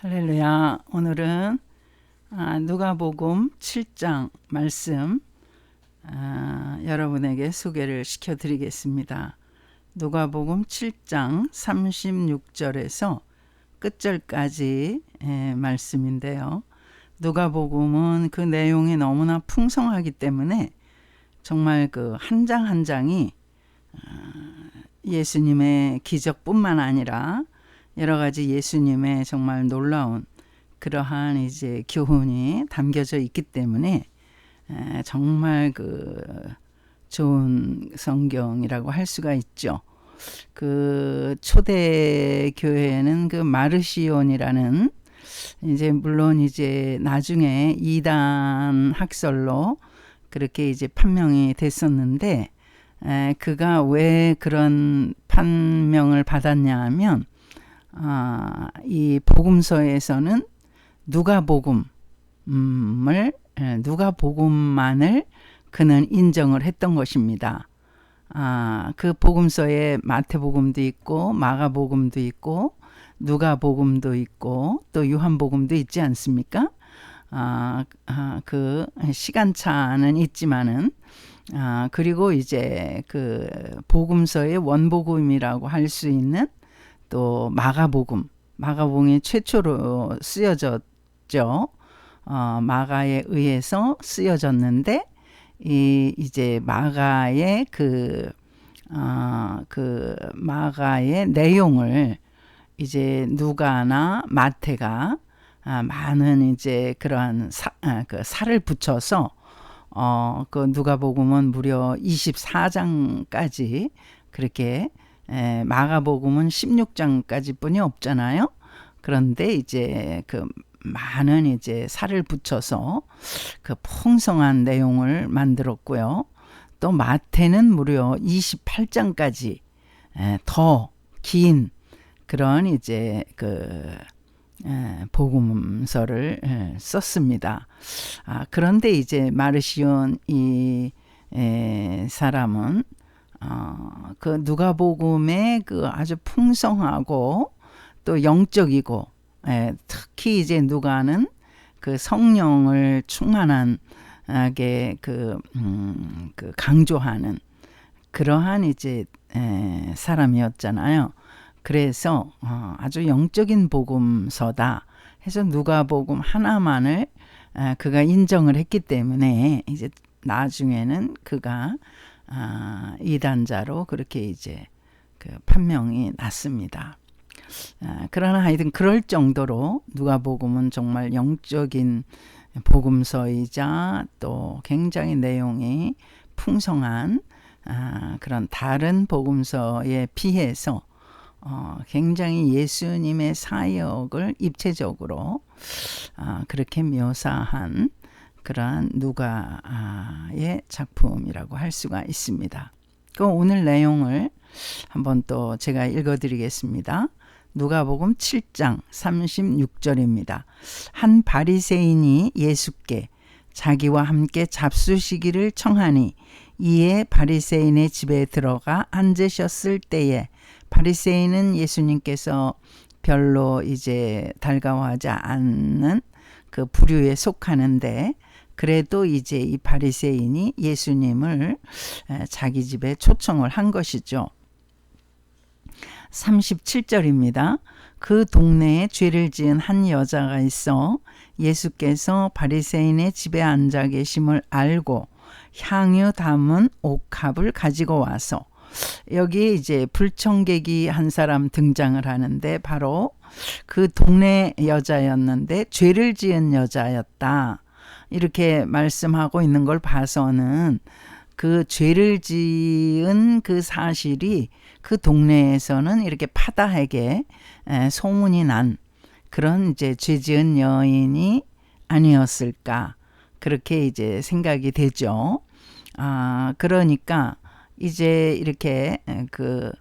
할렐루야. 오늘은 누가복음 7장 말씀 여러분에게 소개를 시켜드리겠습니다. 누가복음 7장 36절에서 끝절까지 말씀인데요. 누가복음은 그 내용이 너무나 풍성하기 때문에 정말 그 한 장 한 장이 예수님의 기적뿐만 아니라 여러 가지 예수님의 정말 놀라운 그러한 이제 교훈이 담겨져 있기 때문에 정말 그 좋은 성경이라고 할 수가 있죠. 그 초대 교회는 그 마르시온이라는 이제 물론 이제 나중에 이단 학설로 그렇게 이제 판명이 됐었는데 그가 왜 그런 판명을 받았냐 하면 이 복음서에서는 누가복음만을 그는 인정을 했던 것입니다. 그 복음서에 마태복음도 있고 마가복음도 있고 누가복음도 있고 또 요한복음도 있지 않습니까? 그 시간차는 있지만은 그리고 이제 그 복음서의 원복음이라고 할 수 있는 또 마가복음이 최초로 쓰여졌죠. 마가에 의해서 쓰여졌는데 이제 마가의 그 마가의 내용을 이제 누가나 마태가 많은 이제 그러한 살을 붙여서 그 누가복음은 무려 24장까지 그렇게 마가복음은 16장까지 뿐이 없잖아요. 그런데 이제 그 많은 이제 살을 붙여서 그 풍성한 내용을 만들었고요. 또 마태는 무려 28장까지 더 긴 그런 이제 그 복음서를 썼습니다. 그런데 이제 마르시온 이 사람은 그 누가복음의 그 아주 풍성하고 또 영적이고 특히 이제 누가는 그 성령을 충만하게 그 강조하는 그러한 이제 사람이었잖아요. 그래서 아주 영적인 복음서다 해서 누가복음 하나만을 그가 인정을 했기 때문에 이제 나중에는 그가 이단자로 그렇게 이제 그 판명이 났습니다. 그러나 하여튼 그럴 정도로 누가복음은 정말 영적인 복음서이자 또 굉장히 내용이 풍성한 그런 다른 복음서에 비해서 굉장히 예수님의 사역을 입체적으로 그렇게 묘사한 그러한 누가의 작품이라고 할 수가 있습니다. 그 오늘 내용을 한번 또 제가 읽어드리겠습니다. 누가복음 7장 36절입니다. 한 바리새인이 예수께 자기와 함께 잡수시기를 청하니 이에 바리새인의 집에 들어가 앉으셨을 때에 바리새인은 예수님께서 별로 이제 달가워하지 않는 그 부류에 속하는데 그래도 이제 이 바리새인이 예수님을 자기 집에 초청을 한 것이죠. 37절입니다. 그 동네에 죄를 지은 한 여자가 있어 예수께서 바리새인의 집에 앉아 계심을 알고 향유 담은 옥합을 가지고 와서 여기 이제 불청객이 한 사람 등장을 하는데 바로 그 동네 여자였는데 죄를 지은 여자였다. 이렇게 말씀하고 있는 걸 봐서는 그 죄를 지은 그 사실이 그 동네에서는 이렇게 파다하게 소문이 난 그런 이제 죄 지은 여인이 아니었을까 그렇게 이제 생각이 되죠. 그러니까 이제 이렇게 그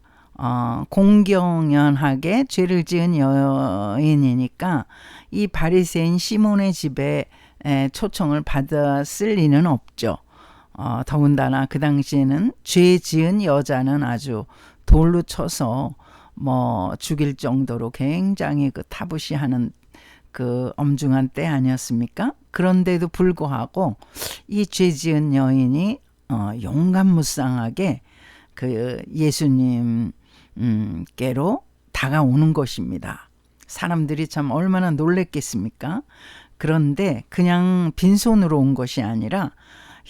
공경연하게 죄를 지은 여인이니까 이 바리새인 시몬의 집에 초청을 받았을 리는 없죠. 더군다나 그 당시에는 죄 지은 여자는 아주 돌로 쳐서 뭐 죽일 정도로 굉장히 그 타부시하는 그 엄중한 때 아니었습니까? 그런데도 불구하고 이 죄 지은 여인이 용감무쌍하게 그 예수님께로 다가오는 것입니다. 사람들이 참 얼마나 놀랬겠습니까? 그런데 그냥 빈손으로 온 것이 아니라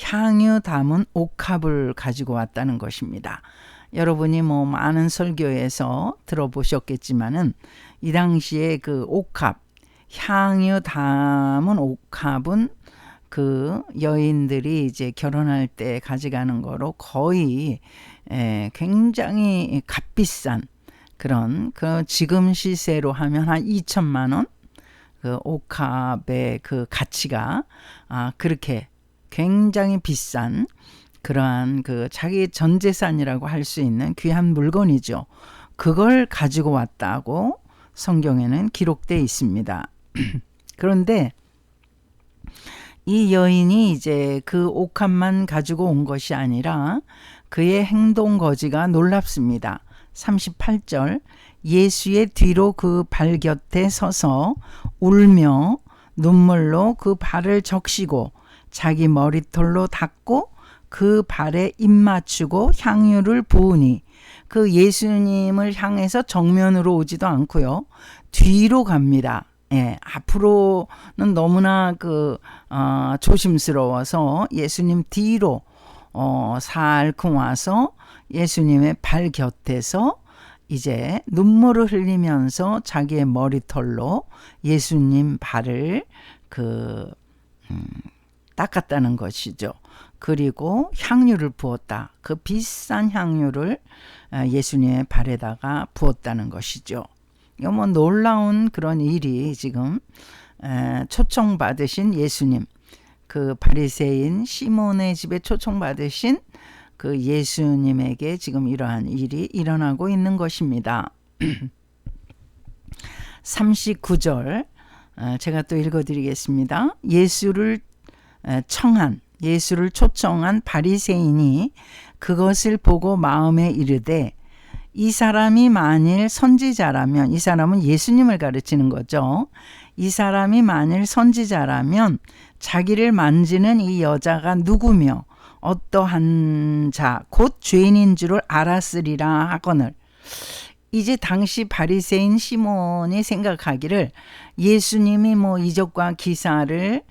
향유 담은 옥합을 가지고 왔다는 것입니다. 여러분이 뭐 많은 설교에서 들어보셨겠지만은 이 당시에 그 옥합, 향유 담은 옥합은 그 여인들이 이제 결혼할 때 가져가는 거로 거의 굉장히 값비싼 그런 그 지금 시세로 하면 한 2천만 원 그 옥합의 그 가치가 그렇게 굉장히 비싼 그러한 그 자기 전 재산이라고 할 수 있는 귀한 물건이죠. 그걸 가지고 왔다고 성경에는 기록되어 있습니다. 그런데 이 여인이 이제 그 옥합만 가지고 온 것이 아니라 그의 행동 거지가 놀랍습니다. 38절 예수의 뒤로 그 발 곁에 서서 울며 눈물로 그 발을 적시고 자기 머리털로 닦고 그 발에 입 맞추고 향유를 부으니 그 예수님을 향해서 정면으로 오지도 않고요. 뒤로 갑니다. 앞으로는 너무나 조심스러워서 예수님 뒤로 살금 와서 예수님의 발 곁에서 이제 눈물을 흘리면서 자기의 머리털로 예수님 발을 닦았다는 것이죠. 그리고 향유를 부었다. 그 비싼 향유를 예수님의 발에다가 부었다는 것이죠. 이거 뭐 놀라운 그런 일이 지금 초청받으신 예수님, 그 바리새인 시몬의 집에 초청받으신 그 예수님에게 지금 이러한 일이 일어나고 있는 것입니다. 39절 제가 또 읽어드리겠습니다. 예수를 초청한 바리새인이 그것을 보고 마음에 이르되 이 사람이 만일 선지자라면, 이 사람은 예수님을 가르치는 거죠. 이 사람이 만일 선지자라면 자기를 만지는 이 여자가 누구며 어떠한 자 곧 죄인인 줄을 알았으리라 하거늘. 이제 당시 바리새인 시몬이 생각하기를 예수님이 뭐 이적과 기사를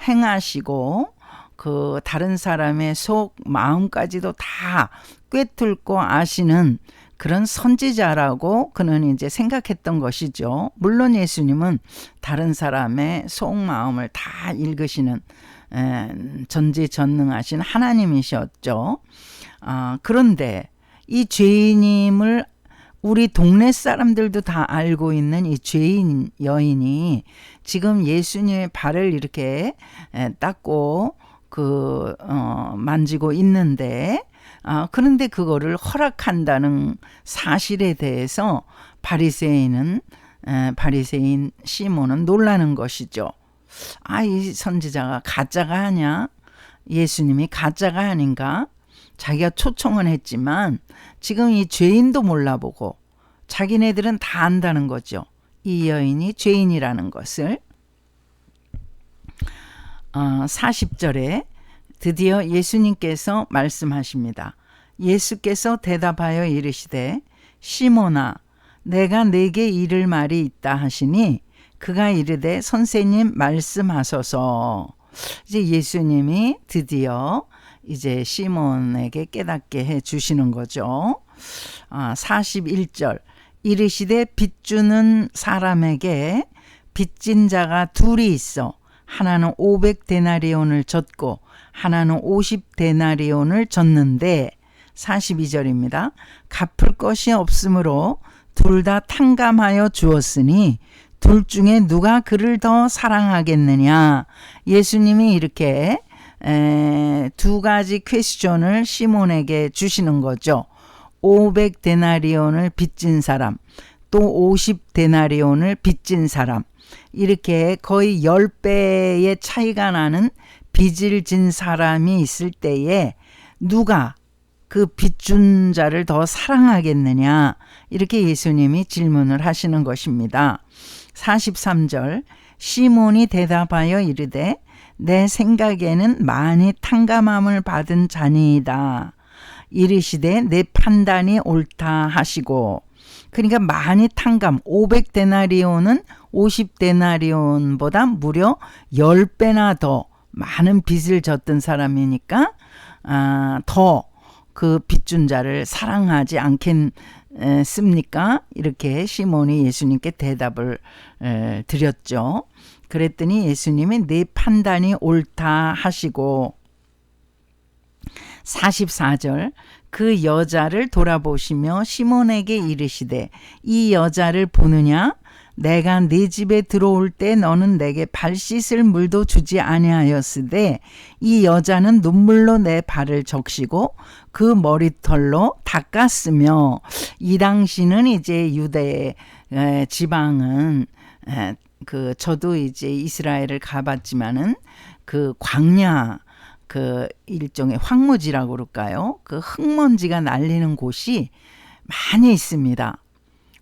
행하시고 그 다른 사람의 속 마음까지도 다 꿰뚫고 아시는 그런 선지자라고 그는 이제 생각했던 것이죠. 물론 예수님은 다른 사람의 속 마음을 다 읽으시는 전지전능하신 하나님이셨죠. 그런데 이 죄인임을 우리 동네 사람들도 다 알고 있는 이 죄인 여인이 지금 예수님의 발을 이렇게 닦고 만지고 있는데 그런데 그거를 허락한다는 사실에 대해서 바리새인 시몬은 놀라는 것이죠. 이 선지자가 가짜가 아니야? 예수님이 가짜가 아닌가? 자기가 초청은 했지만 지금 이 죄인도 몰라보고 자기네들은 다 안다는 거죠. 이 여인이 죄인이라는 것을. 40절에 드디어 예수님께서 말씀하십니다. 예수께서 대답하여 이르시되 시몬아 내가 네게 이를 말이 있다 하시니 그가 이르되 선생님 말씀하소서. 이제 예수님이 드디어 이제 시몬에게 깨닫게 해 주시는 거죠. 41절 이르시되 빚주는 사람에게 빚진 자가 둘이 있어 하나는 500데나리온을 졌고 하나는 50데나리온을 졌는데 42절입니다. 갚을 것이 없으므로 둘 다 탕감하여 주었으니 둘 중에 누가 그를 더 사랑하겠느냐. 예수님이 이렇게 두 가지 퀘스천을 시몬에게 주시는 거죠. 500데나리온을 빚진 사람, 또 50데나리온을 빚진 사람, 이렇게 거의 10배의 차이가 나는 빚을 진 사람이 있을 때에 누가 그 빚준 자를 더 사랑하겠느냐, 이렇게 예수님이 질문을 하시는 것입니다. 43절 시몬이 대답하여 이르되 내 생각에는 많이 탕감함을 받은 자니이다. 이르시되 내 판단이 옳다 하시고. 그러니까 많이 탕감, 500데나리온은 50데나리온보다 무려 10배나 더 많은 빚을 졌던 사람이니까 더 그 빚준 자를 사랑하지 않겠습니까? 이렇게 시몬이 예수님께 대답을 드렸죠. 그랬더니 예수님이 내 판단이 옳다 하시고 44절 그 여자를 돌아보시며 시몬에게 이르시되 이 여자를 보느냐? 내가 네 집에 들어올 때 너는 내게 발 씻을 물도 주지 아니하였으되 이 여자는 눈물로 내 발을 적시고 그 머리털로 닦았으며. 이 당시는 이제 유대 지방은 저도 이제 이스라엘을 가봤지만은 그 광야 그 일종의 황무지라고 그럴까요? 그 흙먼지가 날리는 곳이 많이 있습니다.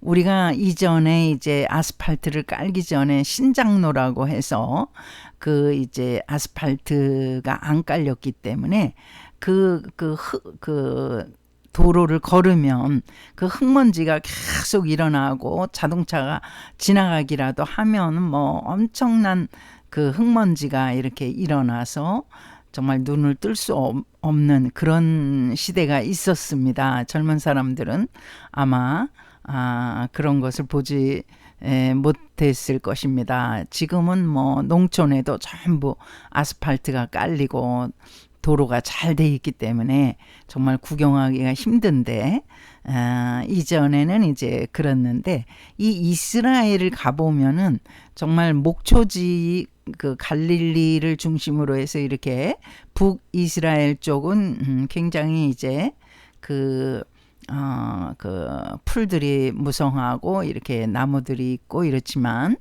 우리가 이전에 이제 아스팔트를 깔기 전에 신장로라고 해서 그 이제 아스팔트가 안 깔렸기 때문에 그 도로를 걸으면 그 흙먼지가 계속 일어나고 자동차가 지나가기라도 하면 뭐 엄청난 그 흙먼지가 이렇게 일어나서 정말 눈을 뜰 수 없는 그런 시대가 있었습니다. 젊은 사람들은 아마 그런 것을 보지 못했을 것입니다. 지금은 뭐 농촌에도 전부 아스팔트가 깔리고 도로가 잘 돼 있기 때문에 정말 구경하기가 힘든데 이전에는 이제 그랬는데 이 이스라엘을 가보면은 정말 목초지 그 갈릴리를 중심으로 해서 이렇게 북이스라엘 쪽은 굉장히 이제 그 풀들이 무성하고 이렇게 나무들이 있고 이렇지만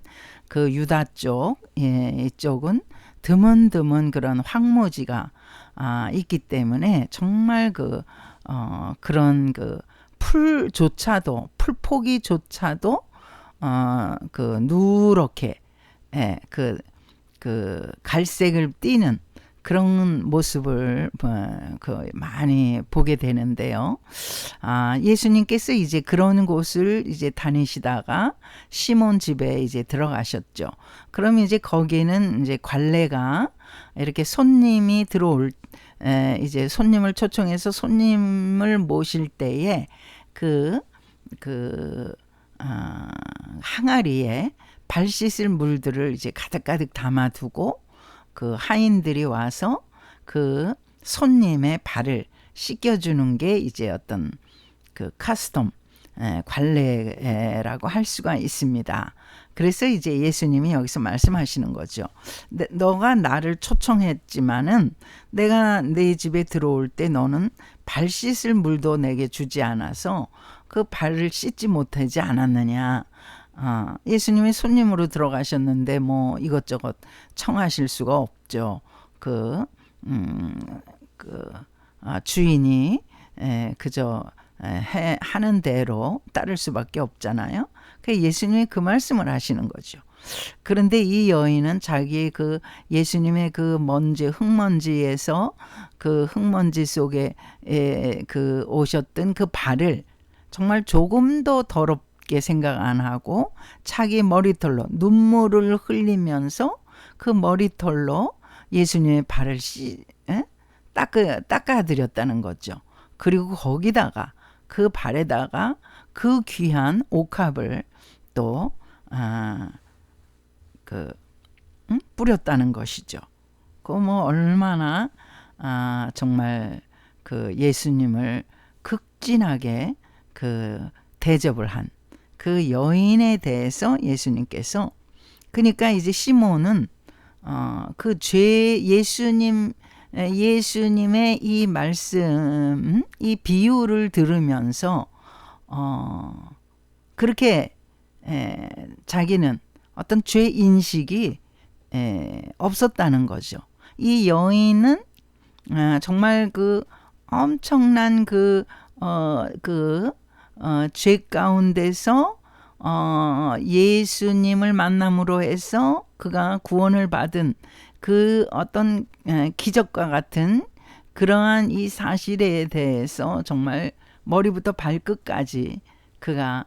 그 유다 쪽 이쪽은 드문드문 그런 황무지가 있기 때문에 정말 그런 그 풀조차도 풀포기조차도 그 누렇게 그 갈색을 띠는 그런 모습을 많이 보게 되는데요. 예수님께서 이제 그런 곳을 이제 다니시다가 시몬 집에 이제 들어가셨죠. 그럼 이제 거기는 이제 관례가 이렇게 손님이 들어올 이제 손님을 초청해서 손님을 모실 때에 항아리에 발 씻을 물들을 이제 가득가득 담아두고 그 하인들이 와서 그 손님의 발을 씻겨주는 게 이제 어떤 그 카스텀 관례라고 할 수가 있습니다. 그래서 이제 예수님이 여기서 말씀하시는 거죠. 너가 나를 초청했지만은 내가 네 집에 들어올 때 너는 발 씻을 물도 내게 주지 않아서 그 발을 씻지 못하지 않았느냐. 예수님이 손님으로 들어가셨는데 뭐 이것저것 청하실 수가 없죠. 주인이 그저 하는 대로 따를 수밖에 없잖아요. 그래서 예수님이 그 말씀을 하시는 거죠. 그런데 이 여인은 자기의 그 예수님의 그 흙먼지에서 그 흙먼지 속에 그 오셨던 그 발을 정말 조금도 더럽게 생각 안 하고 자기 머리털로 눈물을 흘리면서 그 머리털로 예수님의 발을 닦아드렸다는 거죠. 그리고 거기다가 그 발에다가 그 귀한 옥합을 또 뿌렸다는 것이죠. 그 뭐 얼마나 정말 그 예수님을 극진하게 대접을 한 그 여인에 대해서 예수님께서 그러니까 이제 시몬은 예수님의 이 말씀, 이 비유를 들으면서 그렇게 자기는 어떤 죄 인식이 없었다는 거죠. 이 여인은 정말 그 엄청난 죄 가운데서 예수님을 만남으로 해서 그가 구원을 받은 그 어떤 기적과 같은 그러한 이 사실에 대해서 정말 머리부터 발끝까지 그가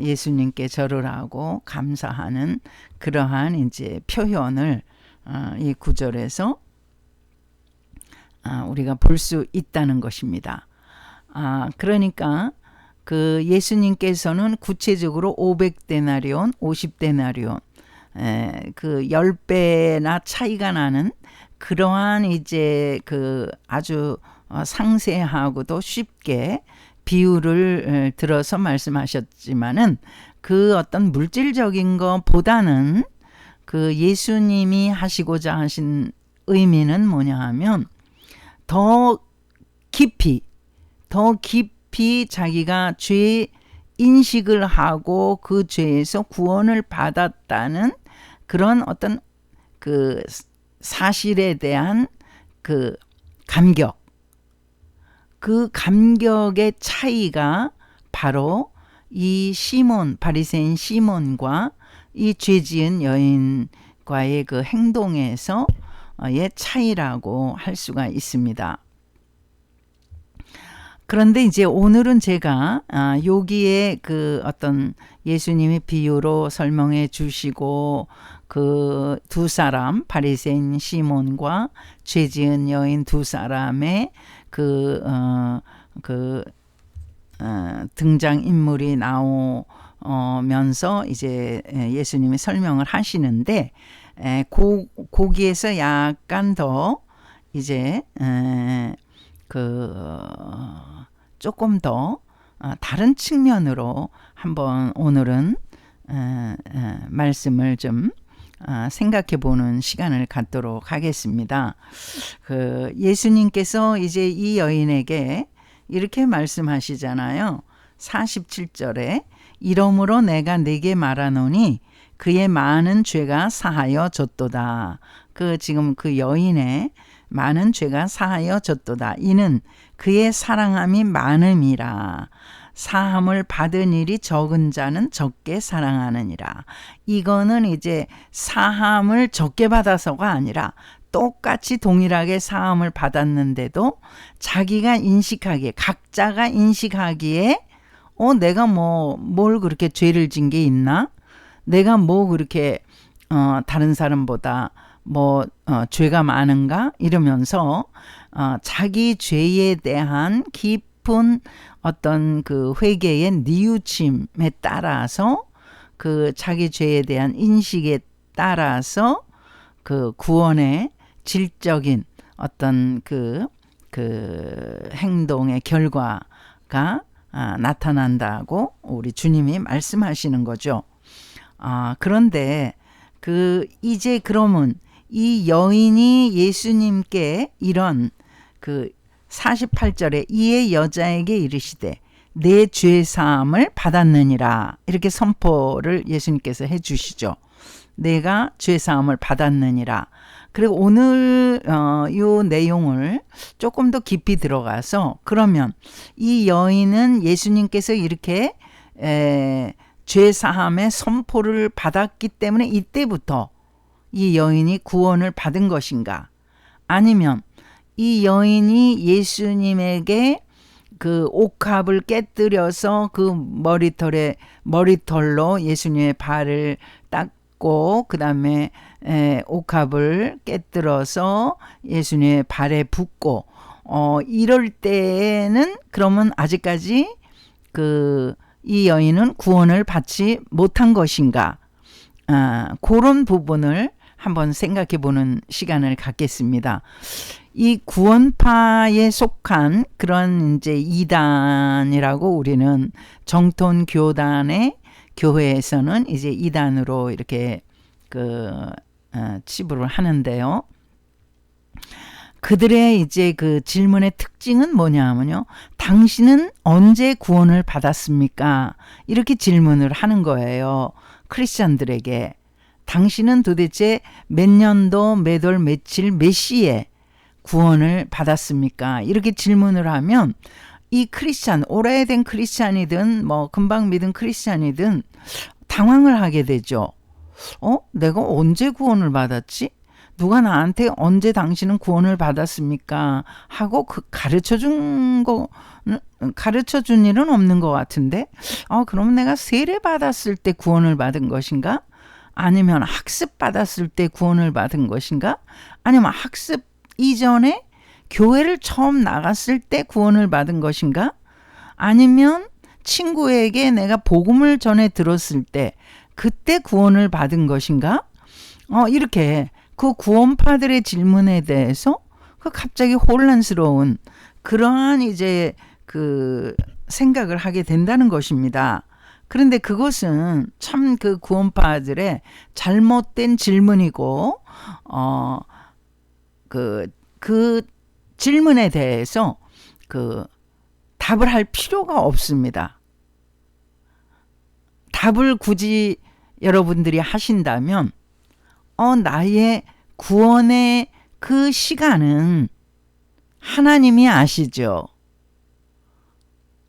예수님께 절을 하고 감사하는 그러한 이제 표현을 이 구절에서 우리가 볼 수 있다는 것입니다. 그러니까 그 예수님께서는 구체적으로 500데나리온, 50데나리온, 그 10배나 차이가 나는 그러한 이제 그 아주 상세하고도 쉽게 비유를 들어서 말씀하셨지만은 그 어떤 물질적인 것보다는 그 예수님이 하시고자 하신 의미는 뭐냐 하면 더 깊이 자기가 죄 인식을 하고 그 죄에서 구원을 받았다는 그런 어떤 그 사실에 대한 그 감격, 그 감격의 차이가 바로 이 시몬, 바리새인 시몬과 이 죄지은 여인과의 그 행동에서의 차이라고 할 수가 있습니다. 그런데 이제 오늘은 제가 여기에 그 어떤 예수님이 비유로 설명해 주시고 그 두 사람 바리새인 시몬과 죄지은 여인 두 사람의 등장 인물이 나오면서 이제 예수님이 설명을 하시는데 거기에서 약간 더 이제 조금 더 다른 측면으로 한번 오늘은 말씀을 좀 생각해 보는 시간을 갖도록 하겠습니다. 그 예수님께서 이제 이 여인에게 이렇게 말씀하시잖아요. 47절에 이러므로 내가 네게 말하노니 그의 많은 죄가 사하여 졌도다. 지금 그 여인의 많은 죄가 사하여 졌도다. 이는 그의 사랑함이 많음이라. 사함을 받은 일이 적은 자는 적게 사랑하느니라. 이거는 이제 사함을 적게 받아서가 아니라 똑같이 동일하게 사함을 받았는데도 자기가 인식하기에, 각자가 인식하기에 내가 뭘 그렇게 죄를 진 게 있나? 내가 그렇게 다른 사람보다 죄가 많은가? 이러면서 자기 죄에 대한 깊은 어떤 그 회개의 뉘우침에 따라서 그 자기 죄에 대한 인식에 따라서 그 구원의 질적인 어떤 그 행동의 결과가 나타난다고 우리 주님이 말씀하시는 거죠. 그런데 이제 그러면 이 여인이 예수님께 이런 48절에 이에 여자에게 이르시되 내 죄 사함을 받았느니라 이렇게 선포를 예수님께서 해주시죠. 내가 죄 사함을 받았느니라. 그리고 오늘 이 내용을 조금 더 깊이 들어가서 그러면 이 여인은 예수님께서 이렇게 죄 사함의 선포를 받았기 때문에 이때부터 이 여인이 구원을 받은 것인가? 아니면 이 여인이 예수님에게 그 옥합을 깨뜨려서 그 머리털로 예수님의 발을 닦고 그 다음에 옥합을 깨뜨려서 예수님의 발에 붓고 이럴 때는 그러면 아직까지 이 여인은 구원을 받지 못한 것인가? 그런 부분을 한번 생각해 보는 시간을 갖겠습니다. 이 구원파에 속한 그런 이제 이단이라고 우리는 정통 교단의 교회에서는 이제 이단으로 이렇게 치부를 하는데요. 그들의 이제 그 질문의 특징은 뭐냐면요. 당신은 언제 구원을 받았습니까? 이렇게 질문을 하는 거예요. 크리스천들에게. 당신은 도대체 몇 년도, 몇 월, 며칠, 몇 시에 구원을 받았습니까? 이렇게 질문을 하면 이 크리스찬, 오래된 크리스찬이든 뭐 금방 믿은 크리스찬이든 당황을 하게 되죠. 내가 언제 구원을 받았지? 누가 나한테 언제 당신은 구원을 받았습니까? 하고 가르쳐 준 일은 없는 것 같은데, 그럼 내가 세례 받았을 때 구원을 받은 것인가? 아니면 학습 받았을 때 구원을 받은 것인가? 아니면 학습 이전에 교회를 처음 나갔을 때 구원을 받은 것인가? 아니면 친구에게 내가 복음을 전해 들었을 때 그때 구원을 받은 것인가? 이렇게 그 구원파들의 질문에 대해서 갑자기 혼란스러운 그러한 이제 그 생각을 하게 된다는 것입니다. 그런데 그것은 참 그 구원파들의 잘못된 질문이고, 그 질문에 대해서 답을 할 필요가 없습니다. 답을 굳이 여러분들이 하신다면, 나의 구원의 그 시간은 하나님이 아시죠.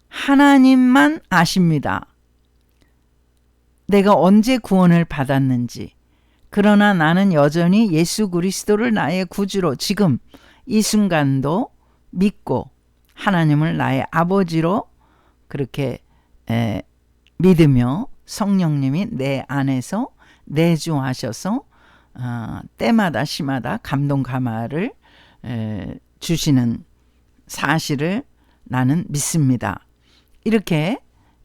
하나님만 아십니다. 내가 언제 구원을 받았는지. 그러나 나는 여전히 예수 그리스도를 나의 구주로 지금 이 순간도 믿고 하나님을 나의 아버지로 그렇게 믿으며 성령님이 내 안에서 내주하셔서 때마다 시마다 감동 감화를 주시는 사실을 나는 믿습니다. 이렇게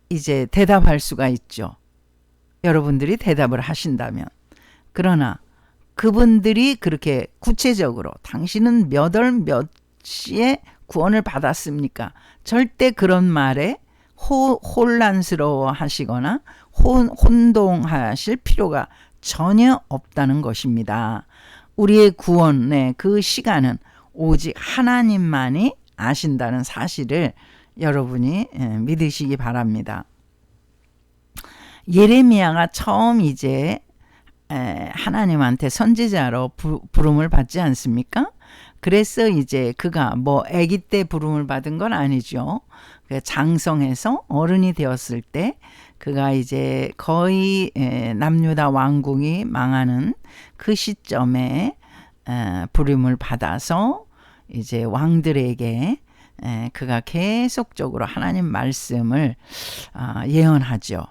이제 대답할 수가 있죠. 여러분들이 대답을 하신다면. 그러나 그분들이 그렇게 구체적으로 당신은 몇 월 몇 시에 구원을 받았습니까? 절대 그런 말에 혼란스러워 하시거나 혼동하실 필요가 전혀 없다는 것입니다. 우리의 구원의 그 시간은 오직 하나님만이 아신다는 사실을 여러분이 믿으시기 바랍니다. 예레미야가 처음 이제 하나님한테 선지자로 부름을 받지 않습니까? 그래서 이제 그가 뭐 아기 때 부름을 받은 건 아니죠. 장성해서 어른이 되었을 때 그가 이제 거의 남유다 왕궁이 망하는 그 시점에 부름을 받아서 이제 왕들에게 그가 계속적으로 하나님 말씀을 예언하죠.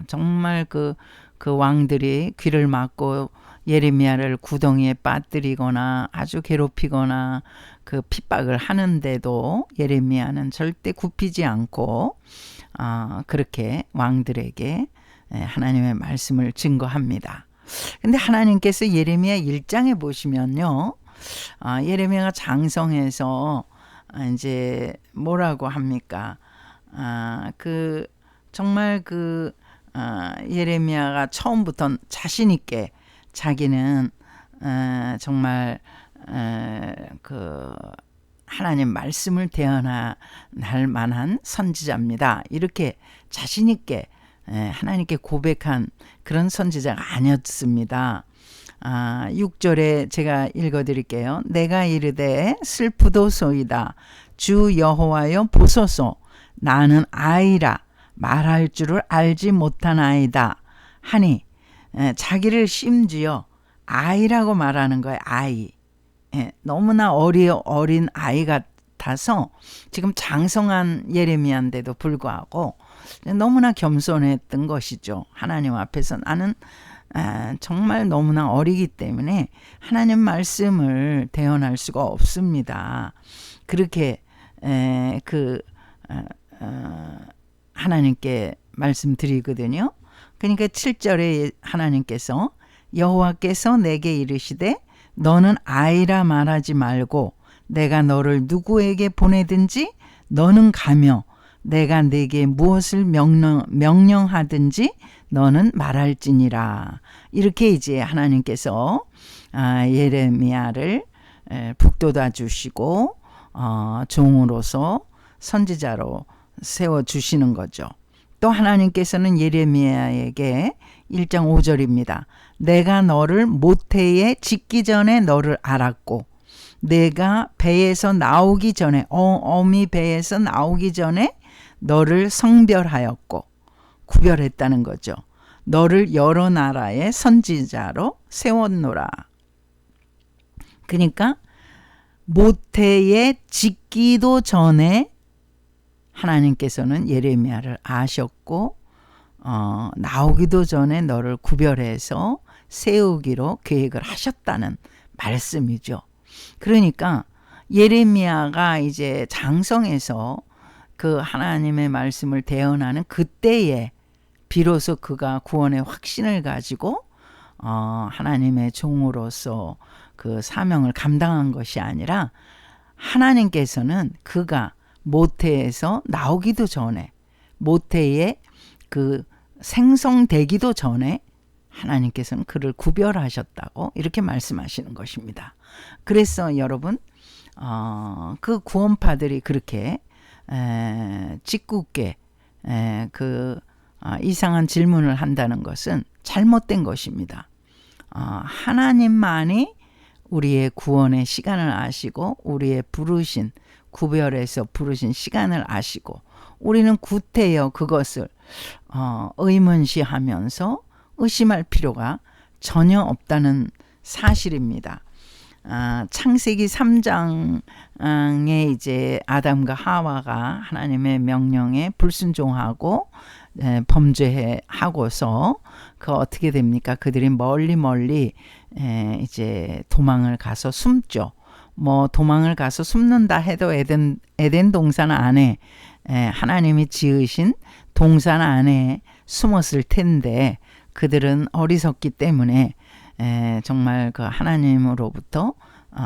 정말 그 왕들이 귀를 막고 예레미야를 구덩이에 빠뜨리거나 아주 괴롭히거나 그 핍박을 하는데도 예레미야는 절대 굽히지 않고 그렇게 왕들에게 하나님의 말씀을 증거합니다. 근데 하나님께서 예레미야 1장에 보시면요, 예레미야가 장성해서 이제 뭐라고 합니까? 정말 예레미야가 처음부터 자신 있게 자기는 정말 하나님 말씀을 대언할 만한 선지자입니다. 이렇게 자신 있게 하나님께 고백한 그런 선지자가 아니었습니다. 6절에 제가 읽어드릴게요. 내가 이르되 슬프도소이다. 주 여호와여 보소서. 나는 아이라 말할 줄을 알지 못한 아이다 하니, 자기를 심지어 아이라고 말하는 거예요. 아이. 너무나 어린 아이 같아서 지금 장성한 예레미야인데도 불구하고 너무나 겸손했던 것이죠. 하나님 앞에서 나는 정말 너무나 어리기 때문에 하나님 말씀을 대언할 수가 없습니다. 그렇게 하나님께 말씀드리거든요. 그러니까 7절에 하나님께서 여호와께서 내게 이르시되 너는 아이라 말하지 말고 내가 너를 누구에게 보내든지 너는 가며 내가 네게 무엇을 명령하든지 너는 말할지니라. 이렇게 이제 하나님께서 예레미야를 북돋아 주시고 종으로서 선지자로 세워주시는 거죠. 또 하나님께서는 예레미야에게 1장 5절입니다. 내가 너를 모태에 짓기 전에 너를 알았고 내가 배에서 나오기 전에 어미 배에서 나오기 전에 너를 성별하였고 구별했다는 거죠. 너를 여러 나라의 선지자로 세웠노라. 그러니까 모태에 짓기도 전에 하나님께서는 예레미야를 아셨고 나오기도 전에 너를 구별해서 세우기로 계획을 하셨다는 말씀이죠. 그러니까 예레미야가 이제 장성해서 그 하나님의 말씀을 대언하는 그때에 비로소 그가 구원의 확신을 가지고 하나님의 종으로서 그 사명을 감당한 것이 아니라 하나님께서는 그가 모태에서 나오기도 전에 모태에 그 생성되기도 전에 하나님께서는 그를 구별하셨다고 이렇게 말씀하시는 것입니다. 그래서 여러분 그 구원파들이 그렇게 짓궂게 이상한 질문을 한다는 것은 잘못된 것입니다. 하나님만이 우리의 구원의 시간을 아시고 우리의 부르신 구별해서 부르신 시간을 아시고 우리는 구태여 그것을 의문시하면서 의심할 필요가 전혀 없다는 사실입니다. 창세기 3장에 이제 아담과 하와가 하나님의 명령에 불순종하고 범죄하고서 그 어떻게 됩니까? 그들이 멀리 이제 도망을 가서 숨죠. 뭐 도망을 가서 숨는다 해도 에덴 동산 안에 하나님이 지으신 동산 안에 숨었을 텐데 그들은 어리석기 때문에 정말 그 하나님으로부터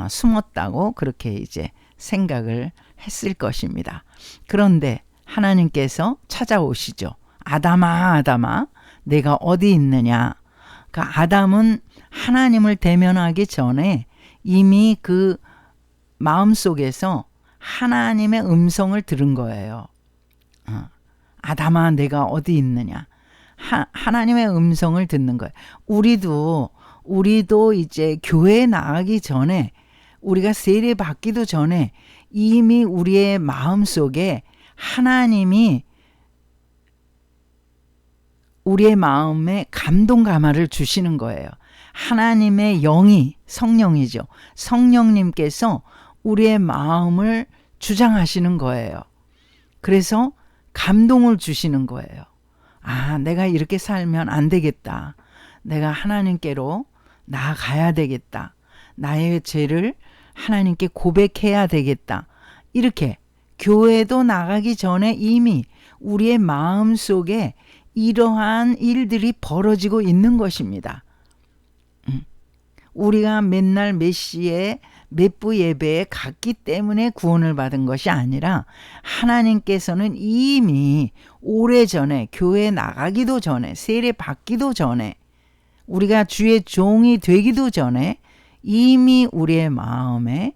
숨었다고 그렇게 이제 생각을 했을 것입니다. 그런데 하나님께서 찾아오시죠. 아담아 내가 어디 있느냐. 그러니까 아담은 하나님을 대면하기 전에 이미 그 마음속에서 하나님의 음성을 들은 거예요. 아담아 내가 어디 있느냐. 하나님의 음성을 듣는 거예요. 우리도 이제 교회에 나가기 전에 우리가 세례 받기도 전에 이미 우리의 마음속에 하나님이 우리의 마음에 감동 감화를 주시는 거예요. 하나님의 영이 성령이죠. 성령님께서 우리의 마음을 주장하시는 거예요. 그래서 감동을 주시는 거예요. 내가 이렇게 살면 안 되겠다. 내가 하나님께로 나아가야 되겠다. 나의 죄를 하나님께 고백해야 되겠다. 이렇게 교회도 나가기 전에 이미 우리의 마음속에 이러한 일들이 벌어지고 있는 것입니다. 우리가 맨날 몇 시에 몇 부 예배에 갔기 때문에 구원을 받은 것이 아니라 하나님께서는 이미 오래전에 교회에 나가기도 전에 세례 받기도 전에 우리가 주의 종이 되기도 전에 이미 우리의 마음에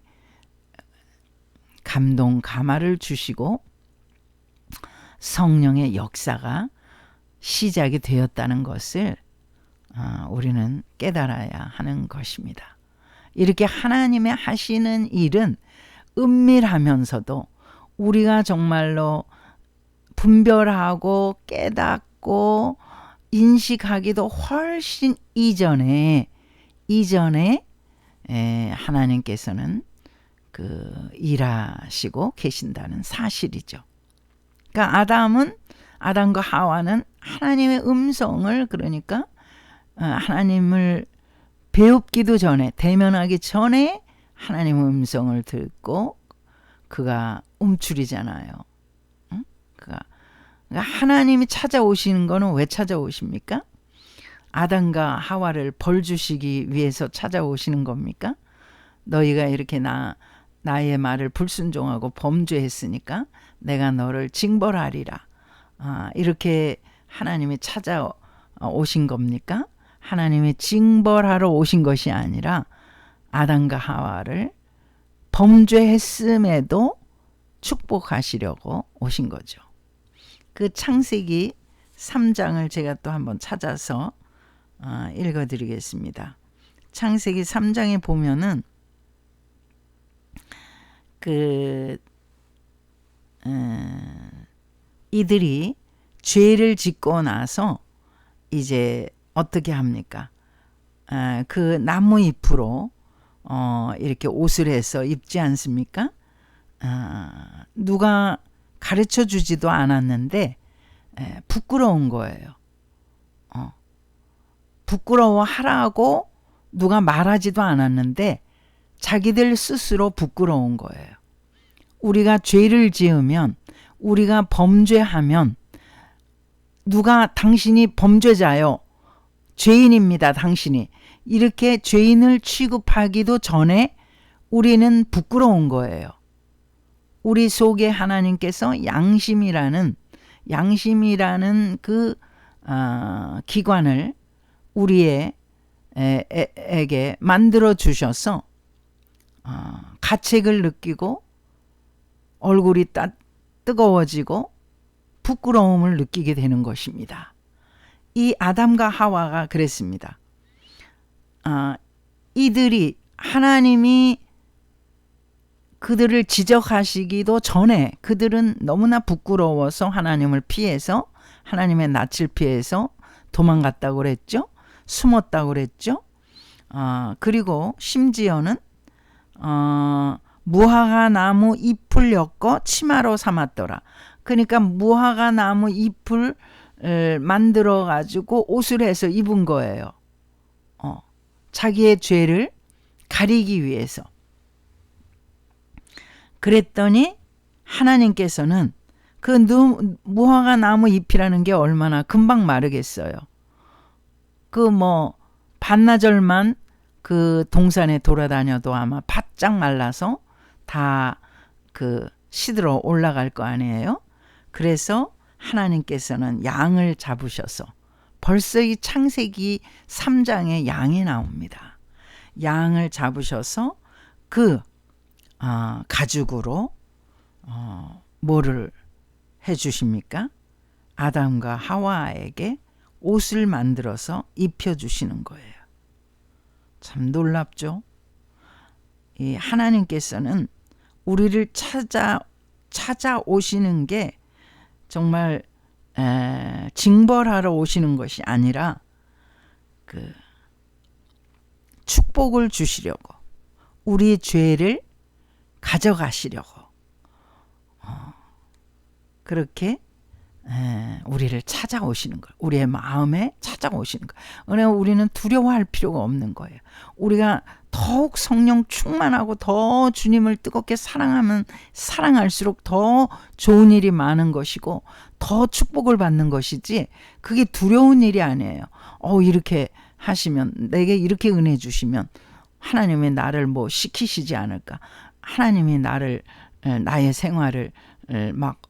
감동 감화를 주시고 성령의 역사가 시작이 되었다는 것을 우리는 깨달아야 하는 것입니다. 이렇게 하나님의 하시는 일은 은밀하면서도 우리가 정말로 분별하고 깨닫고 인식하기도 훨씬 이전에 하나님께서는 일하시고 계신다는 사실이죠. 그러니까 아담과 하와는 하나님의 음성을 그러니까 하나님을 배웁기도 전에 대면하기 전에 하나님의 음성을 듣고 그가 움츠리잖아요. 응? 그러니까 하나님이 찾아오시는 거는 왜 찾아오십니까? 아담과 하와를 벌 주시기 위해서 찾아오시는 겁니까? 너희가 이렇게 나의 말을 불순종하고 범죄했으니까 내가 너를 징벌하리라. 이렇게 하나님이 찾아오신 겁니까? 하나님이 징벌하러 오신 것이 아니라 아담과 하와를 범죄했음에도 축복하시려고 오신 거죠. 그 창세기 3장을 제가 또 한번 찾아서 읽어드리겠습니다. 창세기 3장에 보면은 그 이들이 죄를 짓고 나서 이제 어떻게 합니까? 그 나무 잎으로 이렇게 옷을 해서 입지 않습니까? 누가 가르쳐 주지도 않았는데 부끄러운 거예요. 부끄러워하라고 누가 말하지도 않았는데 자기들 스스로 부끄러운 거예요. 우리가 죄를 지으면, 우리가 범죄하면 누가 당신이 범죄자요, 죄인입니다, 당신이, 이렇게 죄인을 취급하기도 전에 우리는 부끄러운 거예요. 우리 속에 하나님께서 양심이라는 그 기관을 우리에게 만들어 주셔서 가책을 느끼고 얼굴이 뜨거워지고 부끄러움을 느끼게 되는 것입니다. 이 아담과 하와가 그랬습니다. 이들이, 하나님이 그들을 지적하시기도 전에 그들은 너무나 부끄러워서 하나님을 피해서, 하나님의 낯을 피해서 도망갔다고 그랬죠. 숨었다고 그랬죠. 그리고 심지어는 무화과 나무 잎을 엮어 치마로 삼았더라. 그러니까 무화과 나무 잎을 만들어 가지고 옷을 해서 입은 거예요. 자기의 죄를 가리기 위해서. 그랬더니 하나님께서는 그 무화과 나무 잎이라는 게 얼마나 금방 마르겠어요. 그 반나절만 그 동산에 돌아다녀도 아마 바짝 말라서 다 시들어 올라갈 거 아니에요. 그래서 하나님께서는 양을 잡으셔서, 벌써 이 창세기 3장에 양이 나옵니다. 양을 잡으셔서 그 가죽으로 뭐를 해주십니까? 아담과 하와에게 옷을 만들어서 입혀주시는 거예요. 참 놀랍죠? 이 하나님께서는 우리를 찾아오시는 게 정말 징벌하러 오시는 것이 아니라 축복을 주시려고, 우리의 죄를 가져가시려고 그렇게 우리를 찾아오시는 거예요. 우리의 마음에 찾아오시는 거예요. 왜냐하면 우리는 두려워할 필요가 없는 거예요. 우리가 더욱 성령 충만하고 더 주님을 뜨겁게 사랑하면 사랑할수록 더 좋은 일이 많은 것이고 더 축복을 받는 것이지, 그게 두려운 일이 아니에요. 이렇게 하시면, 내게 이렇게 은혜 주시면 하나님이 나를 시키시지 않을까, 하나님이 나의 생활을 막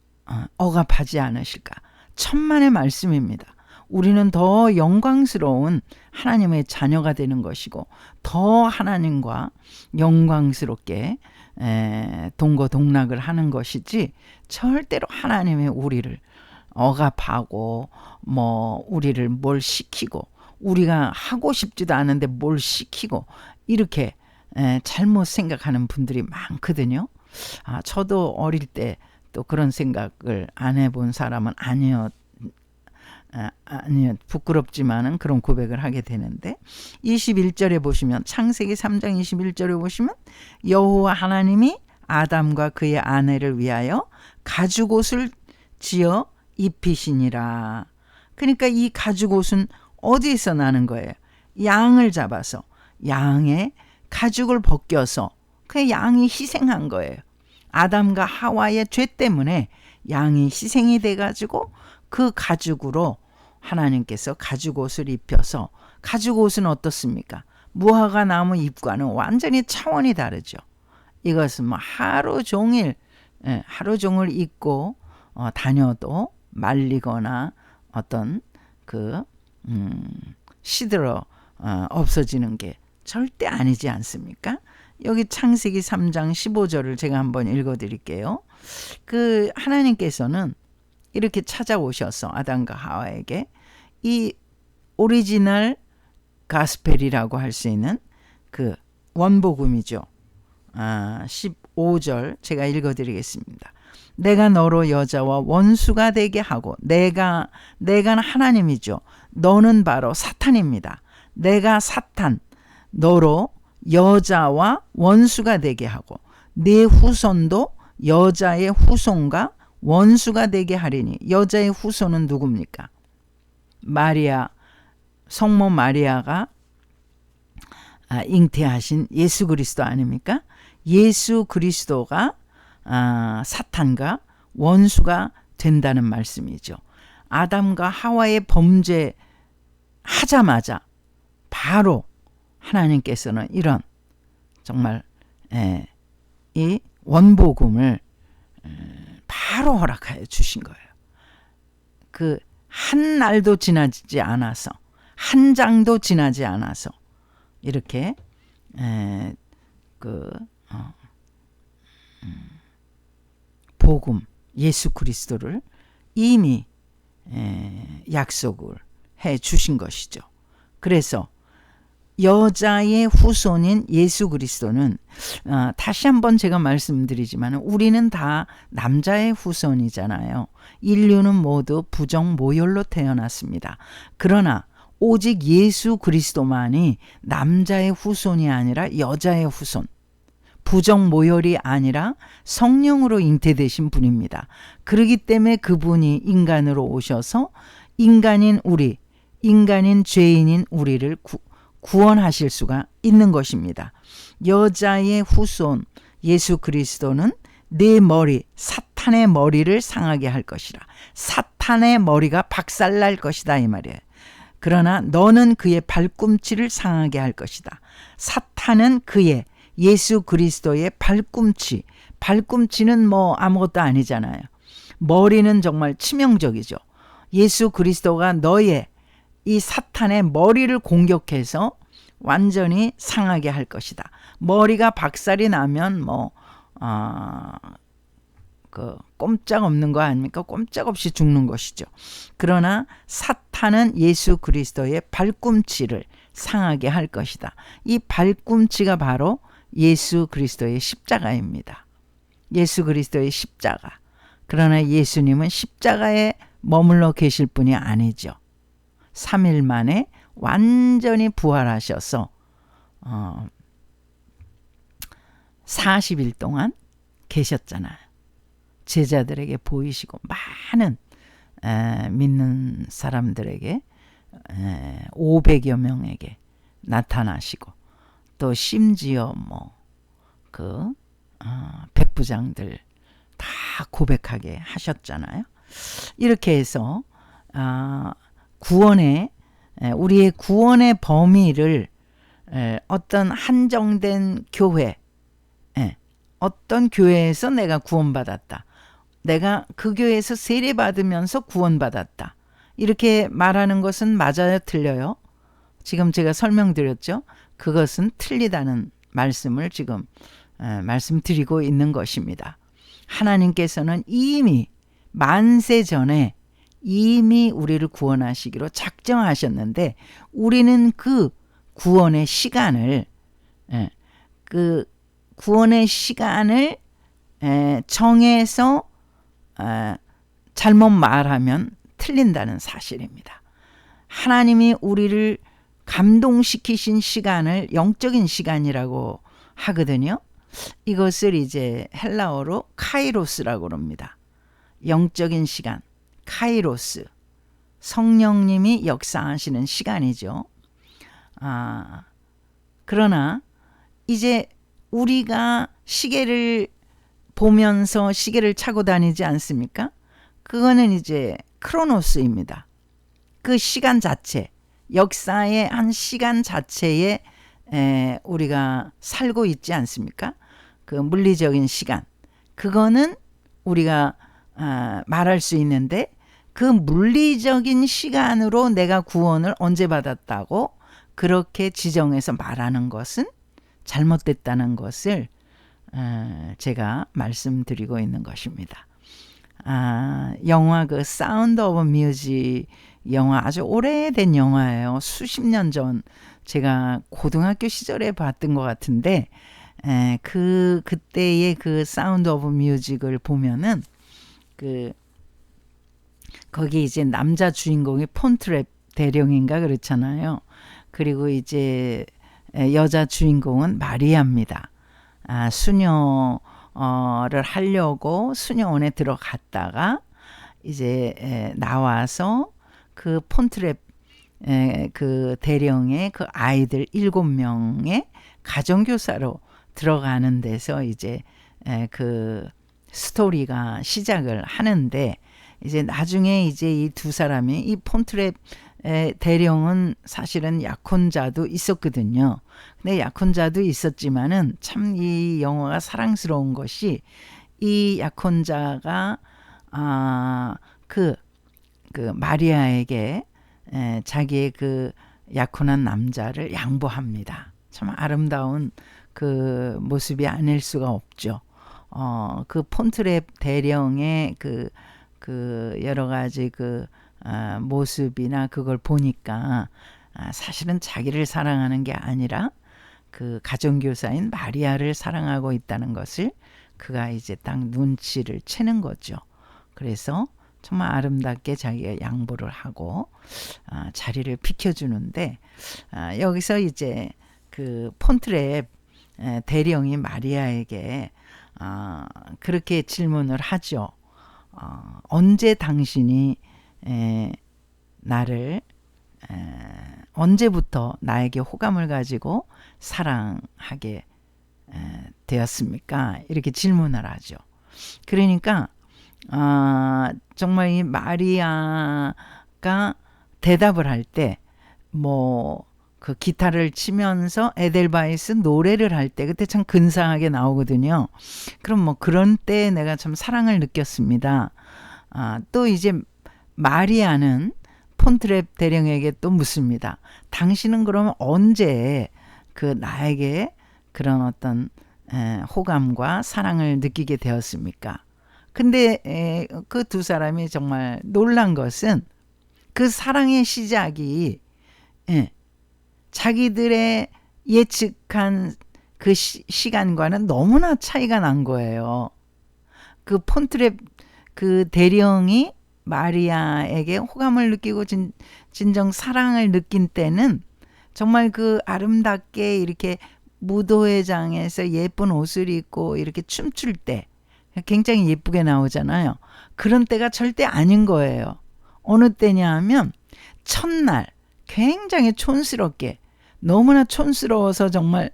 억압하지 않으실까. 천만의 말씀입니다. 우리는 더 영광스러운 하나님의 자녀가 되는 것이고, 더 하나님과 영광스럽게 동거동락을 하는 것이지, 절대로 하나님의 우리를 억압하고 우리를 뭘 시키고, 우리가 하고 싶지도 않은데 뭘 시키고, 이렇게 잘못 생각하는 분들이 많거든요. 저도 어릴 때 또 그런 생각을 안 해본 사람은 아니요, 부끄럽지만은 그런 고백을 하게 되는데, 21절에 보시면, 창세기 3장 21절에 보시면, 여호와 하나님이 아담과 그의 아내를 위하여 가죽옷을 지어 입히시니라. 그러니까 이 가죽옷은 어디에서 나는 거예요? 양을 잡아서 양의 가죽을 벗겨서 그 양이 희생한 거예요. 아담과 하와의 죄 때문에 양이 희생이 돼가지고 그 가죽으로 하나님께서 가죽옷을 입혀서, 가죽옷은 어떻습니까? 무화과 나무 잎과는 완전히 차원이 다르죠. 이것은 하루 종일 입고 다녀도 말리거나 어떤 시들어 없어지는 게 절대 아니지 않습니까? 여기 창세기 3장 15절을 제가 한번 읽어드릴게요. 하나님께서는 이렇게 찾아오셔서 아담과 하와에게 이 오리지널 가스펠이라고 할 수 있는 원복음이죠. 5절 제가 읽어드리겠습니다. 내가 너로 여자와 원수가 되게 하고 내가 하나님이죠. 너는 바로 사탄입니다. 내가 사탄 너로 여자와 원수가 되게 하고 네 후손도 여자의 후손과 원수가 되게 하리니 여자의 후손은 누굽니까? 마리아 성모 마리아가 잉태하신 예수 그리스도 아닙니까? 예수 그리스도가 사탄과 원수가 된다는 말씀이죠. 아담과 하와의 범죄 하자마자 바로 하나님께서는 이런 정말 이 원복음을 바로 허락하여 주신 거예요. 그 한 날도 지나지 않아서 한 장도 지나지 않아서 이렇게 복음 예수 그리스도를 이미 약속을 해 주신 것이죠. 그래서 여자의 후손인 예수 그리스도는 다시 한번 제가 말씀드리지만 우리는 다 남자의 후손이잖아요. 인류는 모두 부정 모혈로 태어났습니다. 그러나 오직 예수 그리스도만이 남자의 후손이 아니라 여자의 후손, 부정 모혈이 아니라 성령으로 잉태되신 분입니다. 그렇기 때문에 그분이 인간으로 오셔서 인간인 죄인인 우리를 구원하실 수가 있는 것입니다. 여자의 후손 예수 그리스도는 내 머리, 사탄의 머리를 상하게 할 것이라. 사탄의 머리가 박살날 것이다 이 말이에요. 그러나 너는 그의 발꿈치를 상하게 할 것이다. 사탄은 그의 예수 그리스도의 발꿈치는 뭐 아무것도 아니잖아요. 머리는 정말 치명적이죠. 예수 그리스도가 너의 이 사탄의 머리를 공격해서 완전히 상하게 할 것이다. 머리가 박살이 나면 꼼짝 없는 거 아닙니까? 꼼짝없이 죽는 것이죠. 그러나 사탄은 예수 그리스도의 발꿈치를 상하게 할 것이다. 이 발꿈치가 바로 예수 그리스도의 십자가입니다. 예수 그리스도의 십자가. 그러나 예수님은 십자가에 머물러 계실 분이 아니죠. 3일 만에 완전히 부활하셔서 40일 동안 계셨잖아요. 제자들에게 보이시고 많은 믿는 사람들에게 500여 명에게 나타나시고 또 심지어 백부장들 다 고백하게 하셨잖아요. 이렇게 해서 우리의 구원의 범위를 어떤 한정된 교회, 어떤 교회에서 내가 구원받았다. 내가 그 교회에서 세례받으면서 구원받았다. 이렇게 말하는 것은 맞아요? 틀려요? 지금 제가 설명드렸죠? 그것은 틀리다는 말씀을 지금 말씀드리고 있는 것입니다. 하나님께서는 이미 만세 전에 이미 우리를 구원하시기로 작정하셨는데 우리는 그 구원의 시간을 정해서 잘못 말하면 틀린다는 사실입니다. 하나님이 우리를 감동시키신 시간을 영적인 시간이라고 하거든요. 이것을 이제 헬라어로 카이로스라고 합니다. 영적인 시간, 카이로스. 성령님이 역사하시는 시간이죠. 그러나 이제 우리가 시계를 보면서 시계를 차고 다니지 않습니까? 그거는 이제 크로노스입니다. 그 시간 자체, 역사의 한 시간 자체에 우리가 살고 있지 않습니까? 그 물리적인 시간. 그거는 우리가 말할 수 있는데 그 물리적인 시간으로 내가 구원을 언제 받았다고 그렇게 지정해서 말하는 것은 잘못됐다는 것을 제가 말씀드리고 있는 것입니다. 영화 그 사운드 오브 뮤직 영화 아주 오래된 영화예요. 수십 년 전 제가 고등학교 시절에 봤던 것 같은데 그때의 그 사운드 오브 뮤직을 보면은 그 거기 이제 남자 주인공이 폰트랩 대령인가 그렇잖아요. 그리고 이제 여자 주인공은 마리아입니다. 수녀를 하려고 수녀원에 들어갔다가 이제 나와서 그 폰트랩 그 대령의 그 아이들 7명의 가정교사로 들어가는 데서 이제 그 스토리가 시작을 하는데, 이제 나중에 이제 이 두 사람이, 이 폰트랩 대령은 사실은 약혼자도 있었거든요. 근데 약혼자도 있었지만은 참 이 영화가 사랑스러운 것이, 이 약혼자가 그 마리아에게 자기의 그 약혼한 남자를 양보합니다. 참 아름다운 그 모습이 아닐 수가 없죠. 그 폰트랩 대령의 그 여러 가지 모습이나 그걸 보니까 사실은 자기를 사랑하는 게 아니라 그 가정교사인 마리아를 사랑하고 있다는 것을 그가 이제 딱 눈치를 채는 거죠. 그래서 정말 아름답게 자기가 양보를 하고 자리를 비켜주는데, 여기서 이제 그 폰트랩 대령이 마리아에게 그렇게 질문을 하죠. 언제 당신이 나를 언제부터 나에게 호감을 가지고 사랑하게 되었습니까? 이렇게 질문을 하죠. 그러니까 정말 이 마리아가 대답을 할 때, 뭐 그 기타를 치면서 에델바이스 노래를 할 때 그때 참 근사하게 나오거든요. 그럼 뭐 그런 때 내가 참 사랑을 느꼈습니다. 또 이제 마리아는 폰트랩 대령에게 또 묻습니다. 당신은 그러면 언제 그 나에게 그런 어떤 호감과 사랑을 느끼게 되었습니까? 근데 그 두 사람이 정말 놀란 것은 그 사랑의 시작이 자기들의 예측한 그 시간과는 너무나 차이가 난 거예요. 그 폰트랩 그 대령이 마리아에게 호감을 느끼고 진정 사랑을 느낀 때는 정말 그 아름답게 이렇게 무도회장에서 예쁜 옷을 입고 이렇게 춤출 때 굉장히 예쁘게 나오잖아요. 그런 때가 절대 아닌 거예요. 어느 때냐 하면 첫날 굉장히 촌스럽게, 너무나 촌스러워서 정말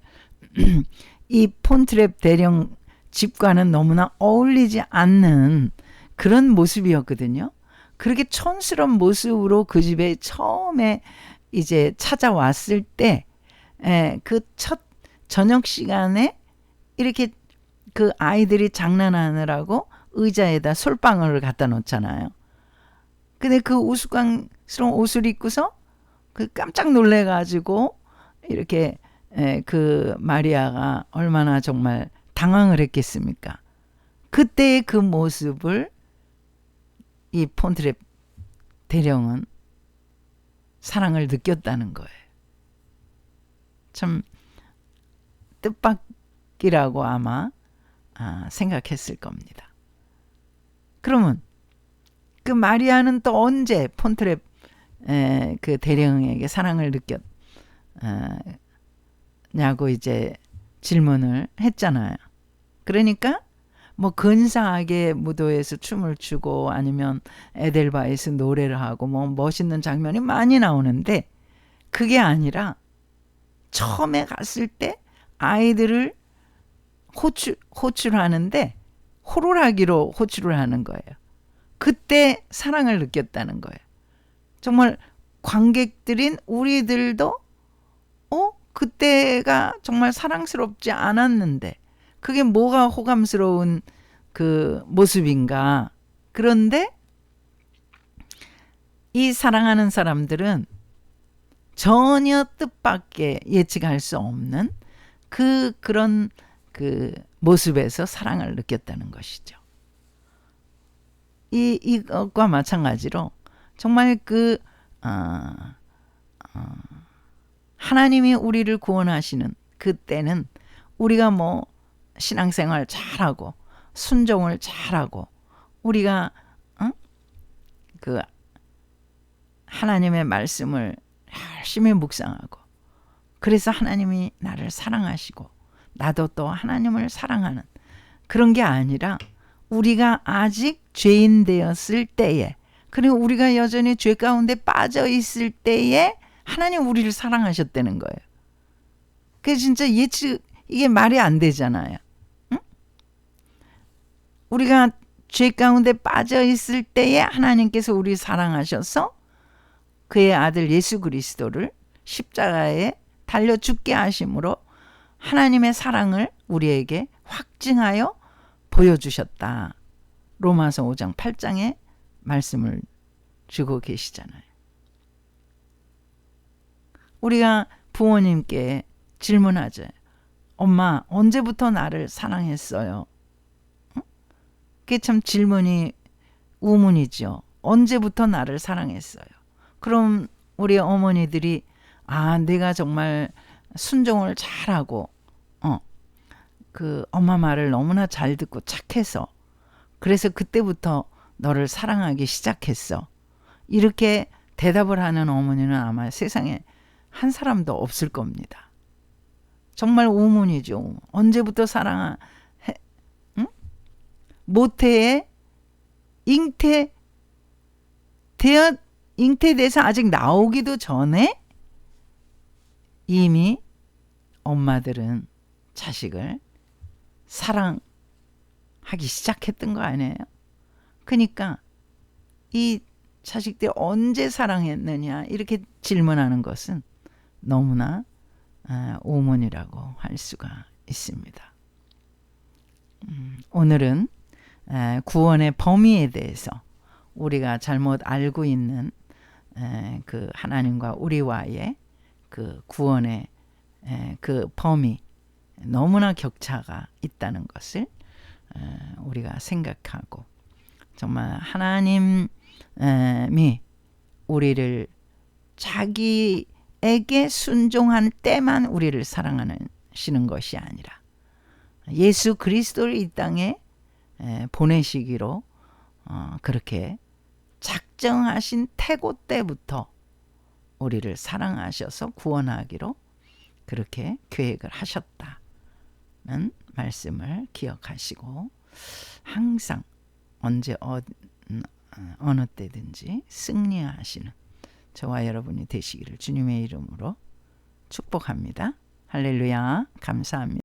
이 폰트랩 대령 집과는 너무나 어울리지 않는 그런 모습이었거든요. 그렇게 촌스러운 모습으로 그 집에 처음에 이제 찾아왔을 때, 그 첫 저녁 시간에 이렇게 그 아이들이 장난하느라고 의자에다 솔방울을 갖다 놓잖아요. 근데 그 우스꽝스러운 옷을 입고서 그 깜짝 놀래가지고 이렇게 그 마리아가 얼마나 정말 당황을 했겠습니까? 그때의 그 모습을 이 폰트랩 대령은 사랑을 느꼈다는 거예요. 참 뜻밖이라고 아마 생각했을 겁니다. 그러면 그 마리아는 또 언제 폰트랩 그 대령에게 사랑을 느꼈냐고 이제 질문을 했잖아요. 그러니까 뭐 근사하게 무도에서 춤을 추고 아니면 에델바에서 노래를 하고 뭐 멋있는 장면이 많이 나오는데, 그게 아니라 처음에 갔을 때 아이들을 호출하는데 호루라기로 호출을 하는 거예요. 그때 사랑을 느꼈다는 거예요. 정말 관객들인 우리들도 그때가 정말 사랑스럽지 않았는데 그게 뭐가 호감스러운 그 모습인가. 그런데 이 사랑하는 사람들은 전혀 뜻밖의 예측할 수 없는 그런 그 모습에서 사랑을 느꼈다는 것이죠. 이것과 마찬가지로 정말 하나님이 우리를 구원하시는 그때는 우리가 뭐 신앙생활 잘하고 순종을 잘하고 우리가 그 하나님의 말씀을 열심히 묵상하고 그래서 하나님이 나를 사랑하시고 나도 또 하나님을 사랑하는 그런 게 아니라 우리가 아직 죄인 되었을 때에 그리고 우리가 여전히 죄 가운데 빠져 있을 때에 하나님 우리를 사랑하셨다는 거예요. 그게 진짜 이게 말이 안 되잖아요. 응? 우리가 죄 가운데 빠져 있을 때에 하나님께서 우리를 사랑하셔서 그의 아들 예수 그리스도를 십자가에 달려 죽게 하심으로 하나님의 사랑을 우리에게 확증하여 보여주셨다. 로마서 5장 8장에 말씀을 주고 계시잖아요. 우리가 부모님께 질문하죠. 엄마, 언제부터 나를 사랑했어요? 그게 참 질문이 우문이죠. 언제부터 나를 사랑했어요? 그럼 우리 어머니들이 내가 정말 순종을 잘하고 그 엄마 말을 너무나 잘 듣고 착해서 그래서 그때부터 너를 사랑하기 시작했어. 이렇게 대답을 하는 어머니는 아마 세상에 한 사람도 없을 겁니다. 정말 우문이죠. 언제부터 사랑해? 응? 모태에 잉태돼서 아직 나오기도 전에 이미 엄마들은 자식을 사랑하기 시작했던 거 아니에요? 그러니까 이 자식들 언제 사랑했느냐 이렇게 질문하는 것은 너무나 오문이라고 할 수가 있습니다. 오늘은 구원의 범위에 대해서 우리가 잘못 알고 있는 그 하나님과 우리와의 그 구원의 그 범위 너무나 격차가 있다는 것을 우리가 생각하고 정말 하나님이 우리를 자기에게 순종한 때만 우리를 사랑하시는 것이 아니라 예수 그리스도를 이 땅에 보내시기로 그렇게 작정하신 태고 때부터 우리를 사랑하셔서 구원하기로 그렇게 계획을 하셨다는 말씀을 기억하시고 항상 언제 어느 때든지 승리하시는 저와 여러분이 되시기를 주님의 이름으로 축복합니다. 할렐루야. 감사합니다.